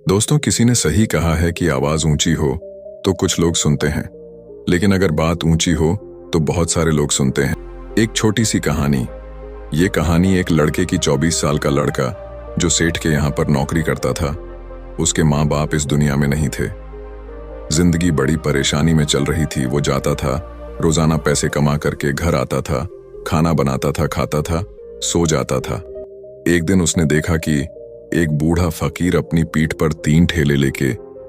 दोस्तों, किसी ने सही कहा है कि आवाज ऊंची हो तो कुछ लोग सुनते हैं, लेकिन अगर बात ऊंची हो तो बहुत सारे लोग सुनते हैं। एक छोटी सी कहानी। ये कहानी एक लड़के की 24 साल का लड़का जो सेठ के यहाँ पर नौकरी करता था। उसके माँ बाप इस दुनिया में नहीं थे। जिंदगी बड़ी परेशानी में चल रही थी। वो जाता था, रोजाना पैसे कमा करके घर आता था, खाना बनाता था, खाता था, सो जाता था। एक दिन उसने देखा कि एक बूढ़ा फकीर अपनी पीठ पर 3 ठेले लेके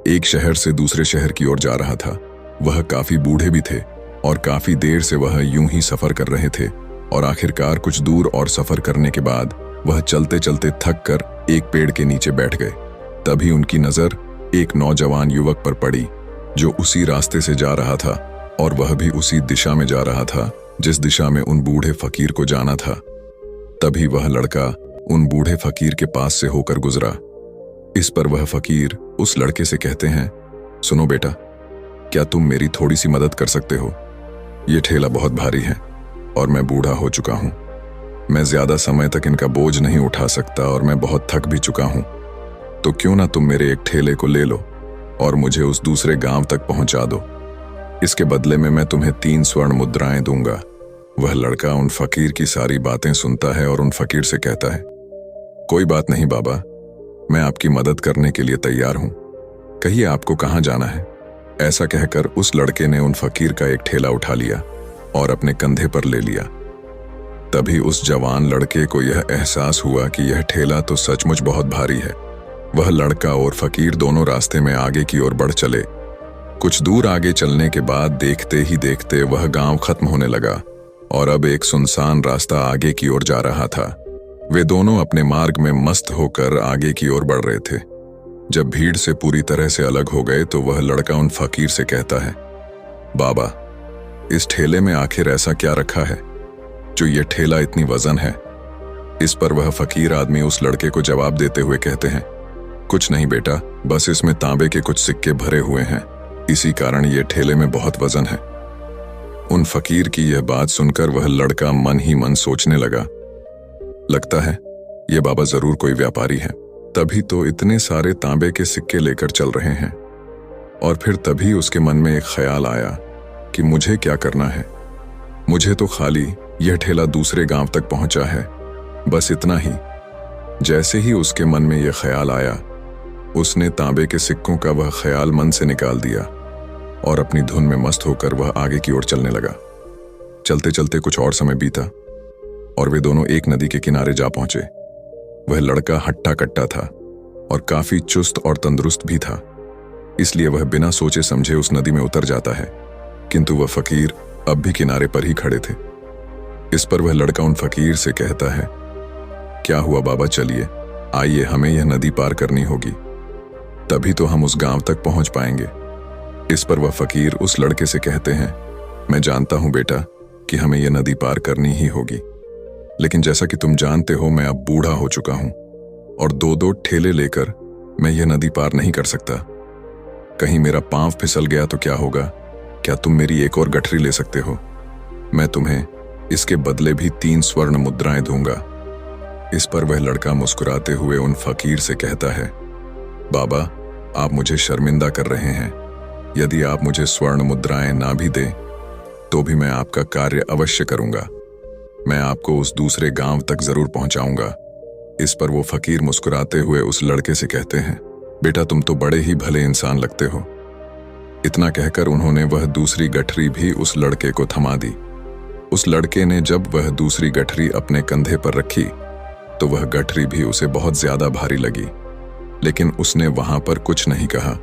एक शहर से दूसरे शहर की ओर जा रहा था। वह काफी बूढ़े भी थे और काफी देर से वह यूं ही सफर कर रहे थे और आखिरकार कुछ दूर और सफर करने के बाद वह चलते चलते थक कर एक पेड़ के नीचे बैठ गए। तभी उनकी नजर एक नौजवान युवक पर पड़ी जो उसी रास्ते से जा रहा था और वह भी उसी दिशा में जा रहा था जिस दिशा में उन बूढ़े फकीर को जाना था। तभी वह लड़का उन बूढ़े फकीर के पास से होकर गुजरा। इस पर वह फकीर उस लड़के से कहते हैं, सुनो बेटा, क्या तुम मेरी थोड़ी सी मदद कर सकते हो? ये ठेला बहुत भारी है और मैं बूढ़ा हो चुका हूं। मैं ज्यादा समय तक इनका बोझ नहीं उठा सकता और मैं बहुत थक भी चुका हूं। तो क्यों ना तुम मेरे एक ठेले को ले लो और मुझे उस दूसरे गांव तक पहुंचा दो। इसके बदले में मैं तुम्हें 3 स्वर्ण मुद्राएं दूंगा। वह लड़का उन फकीर की सारी बातें सुनता है और उन फकीर से कहता है, कोई बात नहीं बाबा, मैं आपकी मदद करने के लिए तैयार हूं। कहिए आपको कहां जाना है? ऐसा कहकर उस लड़के ने उन फकीर का एक ठेला उठा लिया और अपने कंधे पर ले लिया। तभी उस जवान लड़के को यह एहसास हुआ कि यह ठेला तो सचमुच बहुत भारी है। वह लड़का और फकीर दोनों रास्ते में आगे की ओर बढ़ चले। कुछ दूर आगे चलने के बाद देखते ही देखते वह गांव खत्म होने लगा और अब एक सुनसान रास्ता आगे की ओर जा रहा था। वे दोनों अपने मार्ग में मस्त होकर आगे की ओर बढ़ रहे थे। जब भीड़ से पूरी तरह से अलग हो गए तो वह लड़का उन फकीर से कहता है, बाबा, इस ठेले में आखिर ऐसा क्या रखा है जो ये ठेला इतनी वजन है? इस पर वह फकीर आदमी उस लड़के को जवाब देते हुए कहते हैं, कुछ नहीं बेटा, बस इसमें तांबे के कुछ सिक्के भरे हुए हैं, इसी कारण ये ठेले में बहुत वजन है। उन फकीर की यह बात सुनकर वह लड़का मन ही मन सोचने लगा, लगता है ये बाबा जरूर कोई व्यापारी है, तभी तो इतने सारे तांबे के सिक्के लेकर चल रहे हैं। और फिर तभी उसके मन में एक ख्याल आया कि मुझे क्या करना है। मुझे तो खाली यह ठेला दूसरे गांव तक पहुंचा है, बस इतना ही। जैसे ही उसके मन में यह ख्याल आया, उसने तांबे के सिक्कों का वह ख्याल मन से निकाल दिया और अपनी धुन में मस्त होकर वह आगे की ओर चलने लगा। चलते चलते कुछ और समय बीता और वे दोनों एक नदी के किनारे जा पहुंचे। वह लड़का हट्टा कट्टा था और काफी चुस्त और तंदुरुस्त भी था, इसलिए वह बिना सोचे समझे उस नदी में उतर जाता है, किंतु वह फकीर अब भी किनारे पर ही खड़े थे। इस पर वह लड़का उन फकीर से कहता है, क्या हुआ बाबा, चलिए आइए, हमें यह नदी पार करनी होगी, तभी तो हम उस गांव तक पहुंच पाएंगे। इस पर वह फकीर उस लड़के से कहते हैं, मैं जानता हूं बेटा कि हमें यह नदी पार करनी ही होगी, लेकिन जैसा कि तुम जानते हो मैं अब बूढ़ा हो चुका हूं और 2-2 ठेले लेकर मैं यह नदी पार नहीं कर सकता। कहीं मेरा पांव फिसल गया तो क्या होगा? क्या तुम मेरी एक और गठरी ले सकते हो? मैं तुम्हें इसके बदले भी 3 स्वर्ण मुद्राएं दूंगा। इस पर वह लड़का मुस्कुराते हुए उन फकीर से कहता है, बाबा, आप मुझे शर्मिंदा कर रहे हैं। यदि आप मुझे स्वर्ण मुद्राएं ना भी दें तो भी मैं आपका कार्य अवश्य करूंगा। मैं आपको उस दूसरे गांव तक जरूर पहुंचाऊंगा। इस पर वो फकीर मुस्कुराते हुए उस लड़के से कहते हैं, बेटा, तुम तो बड़े ही भले इंसान लगते हो। इतना कहकर उन्होंने वह दूसरी गठरी भी उस लड़के को थमा दी। उस लड़के ने जब वह दूसरी गठरी अपने कंधे पर रखी तो वह गठरी भी उसे बहुत ज्यादा भारी लगी, लेकिन उसने वहां पर कुछ नहीं कहा।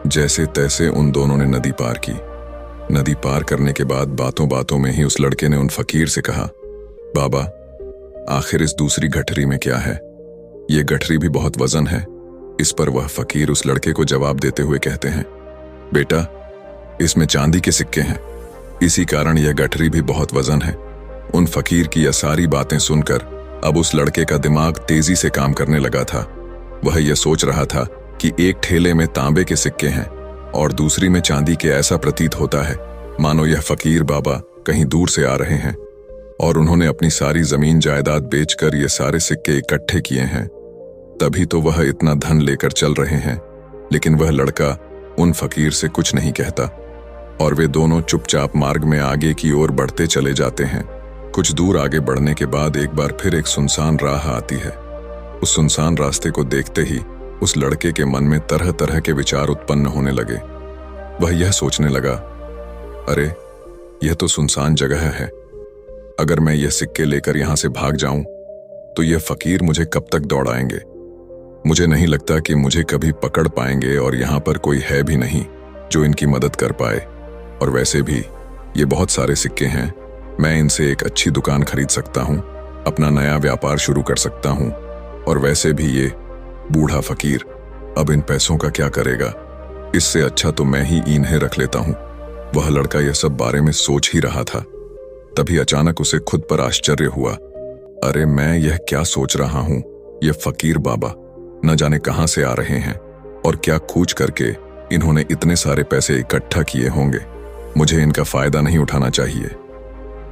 जैसे तैसे उन दोनों ने नदी पार की। नदी पार करने के बाद बातों बातों में ही उस लड़के ने उन फकीर से कहा, बाबा, आखिर इस दूसरी गठरी में क्या है? ये गठरी भी बहुत वजन है। इस पर वह फकीर उस लड़के को जवाब देते हुए कहते हैं, बेटा, इसमें चांदी के सिक्के हैं, इसी कारण यह गठरी भी बहुत वजन है। उन फकीर की यह सारी बातें सुनकर अब उस लड़के का दिमाग तेजी से काम करने लगा था। वह यह सोच रहा था कि एक ठेले में तांबे के सिक्के हैं और दूसरी में चांदी के। ऐसा प्रतीत होता है मानो यह फकीर बाबा कहीं दूर से आ रहे हैं और उन्होंने अपनी सारी जमीन जायदाद बेचकर ये सारे सिक्के इकट्ठे किए हैं, तभी तो वह इतना धन लेकर चल रहे हैं। लेकिन वह लड़का उन फकीर से कुछ नहीं कहता और वे दोनों चुपचाप मार्ग में आगे की ओर बढ़ते चले जाते हैं। कुछ दूर आगे बढ़ने के बाद एक बार फिर एक सुनसान राह आती है। उस सुनसान रास्ते को देखते ही उस लड़के के मन में तरह तरह के विचार उत्पन्न होने लगे। वह यह सोचने लगा, अरे यह तो सुनसान जगह है। अगर मैं यह सिक्के लेकर यहां से भाग जाऊं तो यह फकीर मुझे कब तक दौड़ाएंगे। मुझे नहीं लगता कि मुझे कभी पकड़ पाएंगे और यहां पर कोई है भी नहीं जो इनकी मदद कर पाए। और वैसे भी ये बहुत सारे सिक्के हैं, मैं इनसे एक अच्छी दुकान खरीद सकता हूं, अपना नया व्यापार शुरू कर सकता हूं। और वैसे भी ये बूढ़ा फकीर अब इन पैसों का क्या करेगा, इससे अच्छा तो मैं ही इन्हें रख लेता हूं। वह लड़का यह सब बारे में सोच ही रहा था, तभी अचानक उसे खुद पर आश्चर्य हुआ। अरे मैं यह क्या सोच रहा हूं, यह फकीर बाबा न जाने कहां से आ रहे हैं और क्या खोज करके इन्होंने इतने सारे पैसे इकट्ठा किए होंगे। मुझे इनका फायदा नहीं उठाना चाहिए।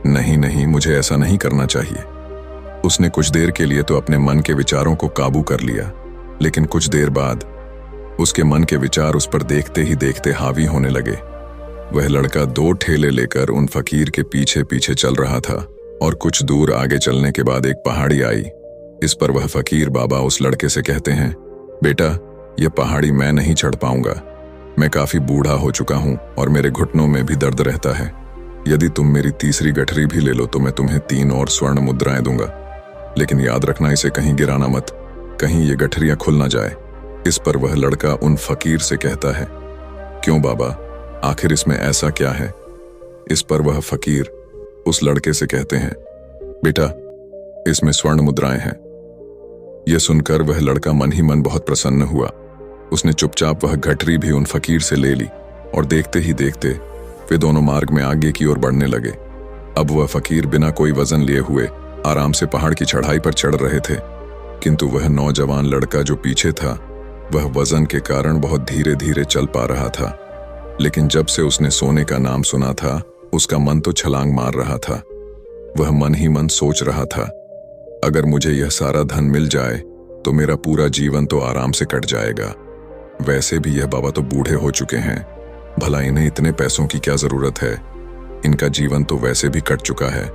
नहीं नहीं, मुझे ऐसा नहीं करना चाहिए। उसने कुछ देर के लिए तो अपने मन के विचारों को काबू कर लिया, लेकिन कुछ देर बाद उसके मन के विचार उस पर देखते ही देखते हावी होने लगे। वह लड़का 2 ठेले लेकर उन फकीर के पीछे पीछे चल रहा था और कुछ दूर आगे चलने के बाद एक पहाड़ी आई। इस पर वह फकीर बाबा उस लड़के से कहते हैं, बेटा यह पहाड़ी मैं नहीं चढ़ पाऊंगा। मैं काफी बूढ़ा हो चुका हूं और मेरे घुटनों में भी दर्द रहता है। यदि तुम मेरी तीसरी गठरी भी ले लो तो मैं तुम्हें 3 और स्वर्ण मुद्राएं दूंगा, लेकिन याद रखना इसे कहीं गिराना मत, कहीं ये गठरियां खुल ना जाए। इस पर वह लड़का उन फकीर से कहता है, क्यों बाबा, आखिर इसमें ऐसा क्या है। इस पर वह फकीर उस लड़के से कहते हैं, बेटा इसमें स्वर्ण मुद्राएं हैं। यह सुनकर वह लड़का मन ही मन बहुत प्रसन्न हुआ। उसने चुपचाप वह गठरी भी उन फकीर से ले ली और देखते ही देखते वे दोनों मार्ग में आगे की ओर बढ़ने लगे। अब वह फकीर बिना कोई वजन लिए हुए आराम से पहाड़ की चढ़ाई पर चढ़ रहे थे, किंतु वह नौजवान लड़का जो पीछे था वह वजन के कारण बहुत धीरे धीरे चल पा रहा था। लेकिन जब से उसने सोने का नाम सुना था उसका मन तो छलांग मार रहा था। वह मन ही मन सोच रहा था, अगर मुझे यह सारा धन मिल जाए तो मेरा पूरा जीवन तो आराम से कट जाएगा। वैसे भी यह बाबा तो बूढ़े हो चुके हैं, भला इन्हें इतने पैसों की क्या जरूरत है, इनका जीवन तो वैसे भी कट चुका है।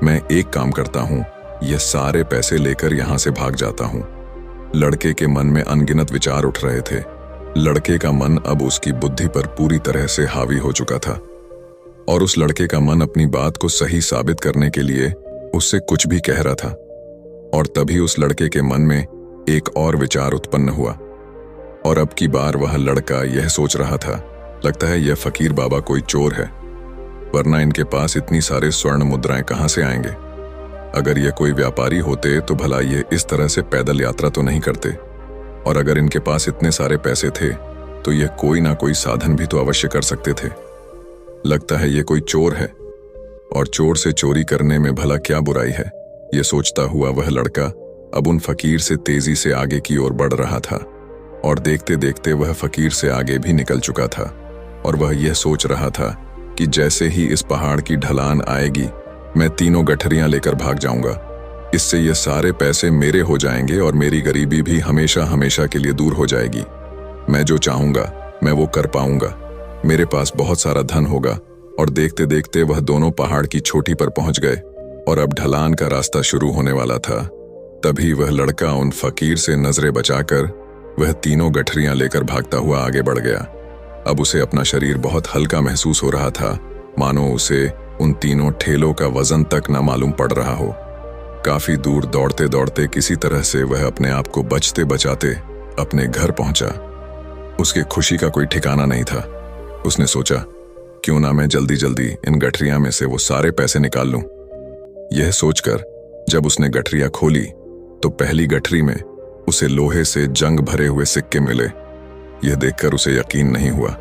मैं एक काम करता हूं, यह सारे पैसे लेकर यहां से भाग जाता हूं। लड़के के मन में अनगिनत विचार उठ रहे थे। लड़के का मन अब उसकी बुद्धि पर पूरी तरह से हावी हो चुका था और उस लड़के का मन अपनी बात को सही साबित करने के लिए उससे कुछ भी कह रहा था। और तभी उस लड़के के मन में एक और विचार उत्पन्न हुआ और अब की बार वह लड़का यह सोच रहा था, लगता है यह फकीर बाबा कोई चोर है, वरना इनके पास इतनी सारे स्वर्ण मुद्राएं कहां से आएंगे। अगर ये कोई व्यापारी होते तो भला ये इस तरह से पैदल यात्रा तो नहीं करते, और अगर इनके पास इतने सारे पैसे थे तो ये कोई ना कोई साधन भी तो अवश्य कर सकते थे। लगता है ये कोई चोर है और चोर से चोरी करने में भला क्या बुराई है। ये सोचता हुआ वह लड़का अब उन फकीर से तेजी से आगे की ओर बढ़ रहा था और देखते देखते वह फकीर से आगे भी निकल चुका था। और वह यह सोच रहा था कि जैसे ही इस पहाड़ की ढलान आएगी मैं 3 गठरियां लेकर भाग जाऊंगा। इससे ये सारे पैसे मेरे हो जाएंगे और मेरी गरीबी भी हमेशा हमेशा के लिए दूर हो जाएगी। मैं जो चाहूंगा मैं वो कर पाऊंगा, मेरे पास बहुत सारा धन होगा। और देखते देखते वह दोनों पहाड़ की चोटी पर पहुंच गए और अब ढलान का रास्ता शुरू होने वाला था। तभी वह लड़का उन फकीर से नजरें बचाकर वह 3 गठरियां लेकर भागता हुआ आगे बढ़ गया। अब उसे अपना शरीर बहुत हल्का महसूस हो रहा था, मानो उसे उन 3 ठेलों का वजन तक न मालूम पड़ रहा हो। काफी दूर दौड़ते दौड़ते किसी तरह से वह अपने आप को बचते बचाते अपने घर पहुंचा। उसकी खुशी का कोई ठिकाना नहीं था। उसने सोचा, क्यों ना मैं जल्दी जल्दी इन गठरियां में से वो सारे पैसे निकाल लूं। यह सोचकर जब उसने गठरियां खोली तो पहली गठरी में उसे लोहे से जंग भरे हुए सिक्के मिले। यह देखकर उसे यकीन नहीं हुआ।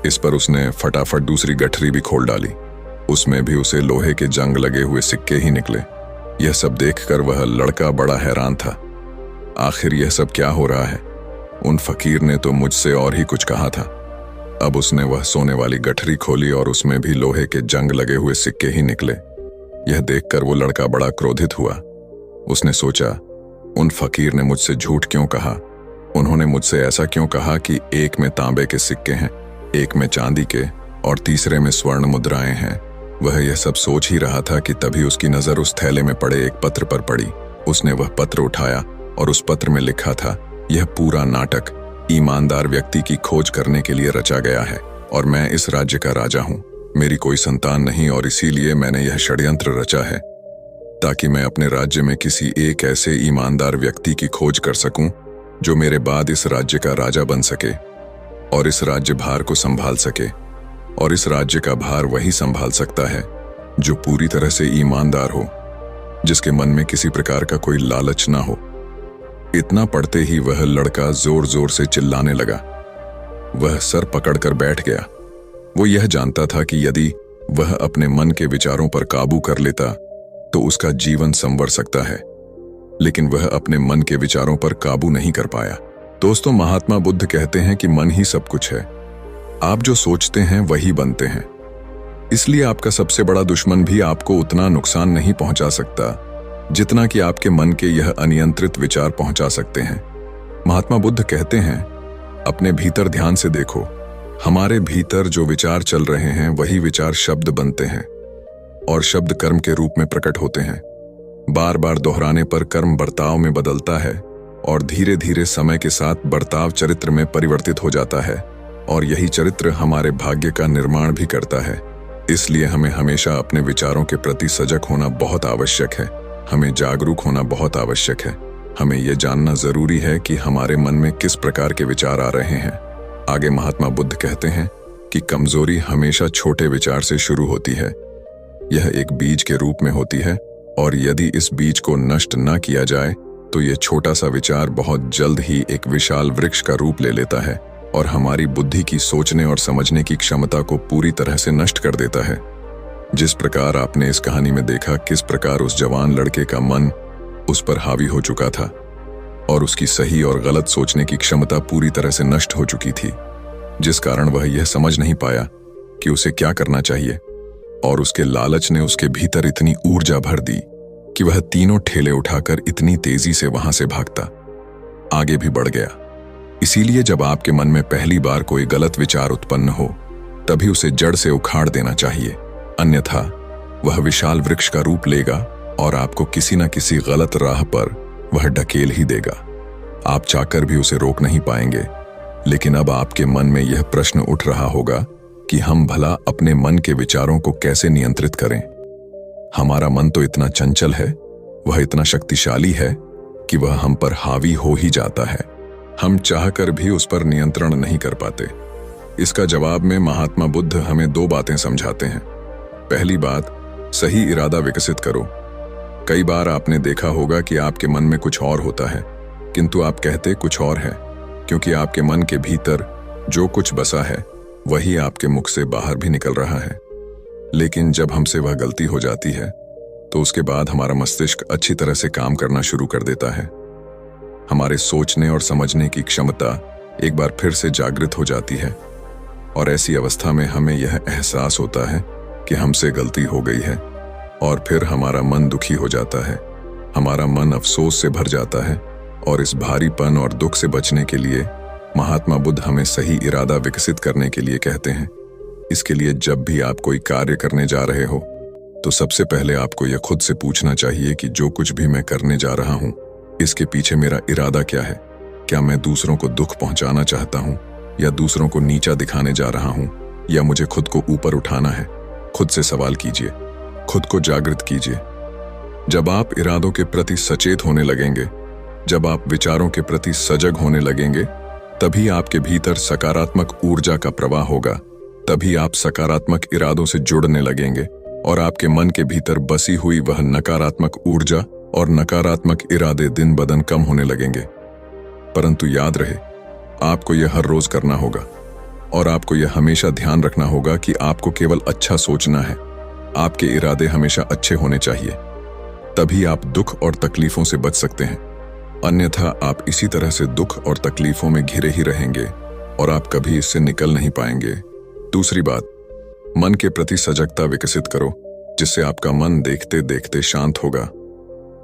इस पर उसने फटाफट दूसरी गठरी भी खोल डाली, उसमें भी उसे लोहे के जंग लगे हुए सिक्के ही निकले। यह सब देखकर वह लड़का बड़ा हैरान था। आखिर यह सब क्या हो रहा है? उन फकीर ने तो मुझसे और ही कुछ कहा था। अब उसने वह सोने वाली गठरी खोली और उसमें भी लोहे के जंग लगे हुए सिक्के ही निकले। यह देखकर वो लड़का बड़ा क्रोधित हुआ। उसने सोचा, उन फकीर ने मुझसे झूठ क्यों कहा? उन्होंने मुझसे ऐसा क्यों कहा कि एक में तांबे के सिक्के हैं, एक में चांदी के और तीसरे में स्वर्ण मुद्राएं हैं। वह यह सब सोच ही रहा था कि तभी उसकी नजर उस थैले में पड़े एक पत्र पर पड़ी। उसने वह पत्र उठाया और उस पत्र में लिखा था, यह पूरा नाटक ईमानदार व्यक्ति की खोज करने के लिए रचा गया है और मैं इस राज्य का राजा हूं। मेरी कोई संतान नहीं और इसीलिए मैंने यह षड्यंत्र रचा है ताकि मैं अपने राज्य में किसी एक ऐसे ईमानदार व्यक्ति की खोज कर सकूं जो मेरे बाद इस राज्य का राजा बन सके और इस राज्य भार को संभाल सके। और इस राज्य का भार वही संभाल सकता है जो पूरी तरह से ईमानदार हो, जिसके मन में किसी प्रकार का कोई लालच ना हो। इतना पढ़ते ही वह लड़का जोर जोर से चिल्लाने लगा। वह सर पकड़कर बैठ गया। वो यह जानता था कि यदि वह अपने मन के विचारों पर काबू कर लेता तो उसका जीवन संवर सकता है, लेकिन वह अपने मन के विचारों पर काबू नहीं कर पाया। दोस्तों, महात्मा बुद्ध कहते हैं कि मन ही सब कुछ है। आप जो सोचते हैं वही बनते हैं। इसलिए आपका सबसे बड़ा दुश्मन भी आपको उतना नुकसान नहीं पहुंचा सकता जितना कि आपके मन के यह अनियंत्रित विचार पहुंचा सकते हैं। महात्मा बुद्ध कहते हैं, अपने भीतर ध्यान से देखो। हमारे भीतर जो विचार चल रहे हैं वही विचार शब्द बनते हैं और शब्द कर्म के रूप में प्रकट होते हैं। बार बार दोहराने पर कर्म बर्ताव में बदलता है और धीरे धीरे समय के साथ बर्ताव चरित्र में परिवर्तित हो जाता है और यही चरित्र हमारे भाग्य का निर्माण भी करता है। इसलिए हमें हमेशा अपने विचारों के प्रति सजग होना बहुत आवश्यक है। हमें जागरूक होना बहुत आवश्यक है। हमें यह जानना जरूरी है कि हमारे मन में किस प्रकार के विचार आ रहे हैं। आगे महात्मा बुद्ध कहते हैं कि कमजोरी हमेशा छोटे विचार से शुरू होती है। यह एक बीज के रूप में होती है और यदि इस बीज को नष्ट न किया जाए तो यह छोटा सा विचार बहुत जल्द ही एक विशाल वृक्ष का रूप ले लेता है और हमारी बुद्धि की सोचने और समझने की क्षमता को पूरी तरह से नष्ट कर देता है। जिस प्रकार आपने इस कहानी में देखा किस प्रकार उस जवान लड़के का मन उस पर हावी हो चुका था और उसकी सही और गलत सोचने की क्षमता पूरी तरह से नष्ट हो चुकी थी, जिस कारण वह यह समझ नहीं पाया कि उसे क्या करना चाहिए और उसके लालच ने उसके भीतर इतनी ऊर्जा भर दी कि वह तीनों ठेले उठाकर इतनी तेजी से वहां से भागता आगे भी बढ़ गया। इसीलिए जब आपके मन में पहली बार कोई गलत विचार उत्पन्न हो तभी उसे जड़ से उखाड़ देना चाहिए, अन्यथा वह विशाल वृक्ष का रूप लेगा और आपको किसी न किसी गलत राह पर वह ढकेल ही देगा। आप चाहकर भी उसे रोक नहीं पाएंगे। लेकिन अब आपके मन में यह प्रश्न उठ रहा होगा कि हम भला अपने मन के विचारों को कैसे नियंत्रित करें। हमारा मन तो इतना चंचल है, वह इतना शक्तिशाली है कि वह हम पर हावी हो ही जाता है। हम चाहकर भी उस पर नियंत्रण नहीं कर पाते। इसका जवाब में महात्मा बुद्ध हमें दो बातें समझाते हैं। पहली बात, सही इरादा विकसित करो। कई बार आपने देखा होगा कि आपके मन में कुछ और होता है किंतु आप कहते कुछ और है, क्योंकि आपके मन के भीतर जो कुछ बसा है वही आपके मुख से बाहर भी निकल रहा है। लेकिन जब हमसे वह गलती हो जाती है तो उसके बाद हमारा मस्तिष्क अच्छी तरह से काम करना शुरू कर देता है। हमारे सोचने और समझने की क्षमता एक बार फिर से जागृत हो जाती है और ऐसी अवस्था में हमें यह एहसास होता है कि हमसे गलती हो गई है और फिर हमारा मन दुखी हो जाता है। हमारा मन अफसोस से भर जाता है और इस भारीपन और दुख से बचने के लिए महात्मा बुद्ध हमें सही इरादा विकसित करने के लिए कहते हैं। इसके लिए जब भी आप कोई कार्य करने जा रहे हो तो सबसे पहले आपको यह खुद से पूछना चाहिए कि जो कुछ भी मैं करने जा रहा हूं इसके पीछे मेरा इरादा क्या है। क्या मैं दूसरों को दुख पहुंचाना चाहता हूं या दूसरों को नीचा दिखाने जा रहा हूं या मुझे खुद को ऊपर उठाना है। खुद से सवाल कीजिए, खुद को जागृत कीजिए। जब आप इरादों के प्रति सचेत होने लगेंगे, जब आप विचारों के प्रति सजग होने लगेंगे, तभी आपके भीतर सकारात्मक ऊर्जा का प्रवाह होगा। तभी आप सकारात्मक इरादों से जुड़ने लगेंगे और आपके मन के भीतर बसी हुई वह नकारात्मक ऊर्जा और नकारात्मक इरादे दिन ब दिन कम होने लगेंगे। परंतु याद रहे, आपको यह हर रोज करना होगा और आपको यह हमेशा ध्यान रखना होगा कि आपको केवल अच्छा सोचना है। आपके इरादे हमेशा अच्छे होने चाहिए, तभी आप दुख और तकलीफों से बच सकते हैं। अन्यथा आप इसी तरह से दुख और तकलीफों में घिरे ही रहेंगे और आप कभी इससे निकल नहीं पाएंगे। दूसरी बात, मन के प्रति सजगता विकसित करो, जिससे आपका मन देखते देखते शांत होगा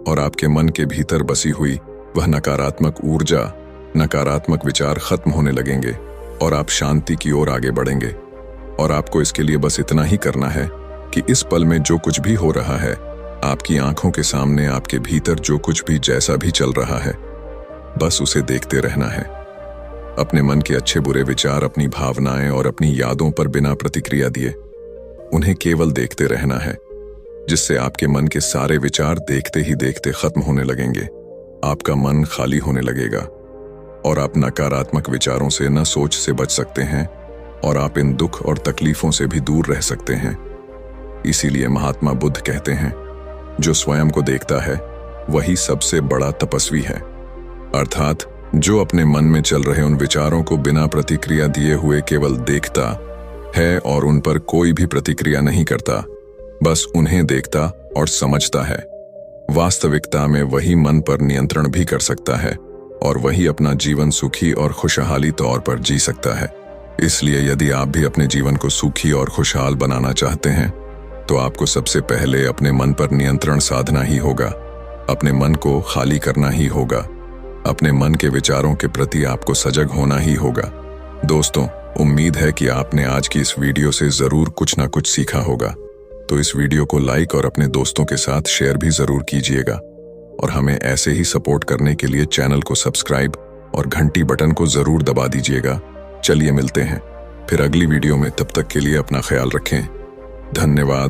और आपके मन के भीतर बसी हुई वह नकारात्मक ऊर्जा नकारात्मक विचार खत्म होने लगेंगे और आप शांति की ओर आगे बढ़ेंगे। और आपको इसके लिए बस इतना ही करना है कि इस पल में जो कुछ भी हो रहा है, आपकी आंखों के सामने आपके भीतर जो कुछ भी जैसा भी चल रहा है, बस उसे देखते रहना है। अपने मन के अच्छे बुरे विचार, अपनी भावनाएं और अपनी यादों पर बिना प्रतिक्रिया दिए उन्हें केवल देखते रहना है, जिससे आपके मन के सारे विचार देखते ही देखते खत्म होने लगेंगे। आपका मन खाली होने लगेगा और आप नकारात्मक विचारों से न सोच से बच सकते हैं और आप इन दुख और तकलीफों से भी दूर रह सकते हैं। इसीलिए महात्मा बुद्ध कहते हैं, जो स्वयं को देखता है वही सबसे बड़ा तपस्वी है। अर्थात जो अपने मन में चल रहे उन विचारों को बिना प्रतिक्रिया दिए हुए केवल देखता है और उन पर कोई भी प्रतिक्रिया नहीं करता, बस उन्हें देखता और समझता है, वास्तविकता में वही मन पर नियंत्रण भी कर सकता है और वही अपना जीवन सुखी और खुशहाली तौर पर जी सकता है। इसलिए यदि आप भी अपने जीवन को सुखी और खुशहाल बनाना चाहते हैं, तो आपको सबसे पहले अपने मन पर नियंत्रण साधना ही होगा। अपने मन को खाली करना ही होगा। अपने मन के विचारों के प्रति आपको सजग होना ही होगा। दोस्तों, उम्मीद है कि आपने आज की इस वीडियो से जरूर कुछ ना कुछ सीखा होगा। तो इस वीडियो को लाइक और अपने दोस्तों के साथ शेयर भी जरूर कीजिएगा और हमें ऐसे ही सपोर्ट करने के लिए चैनल को सब्सक्राइब और घंटी बटन को जरूर दबा दीजिएगा। चलिए मिलते हैं फिर अगली वीडियो में। तब तक के लिए अपना ख्याल रखें। धन्यवाद।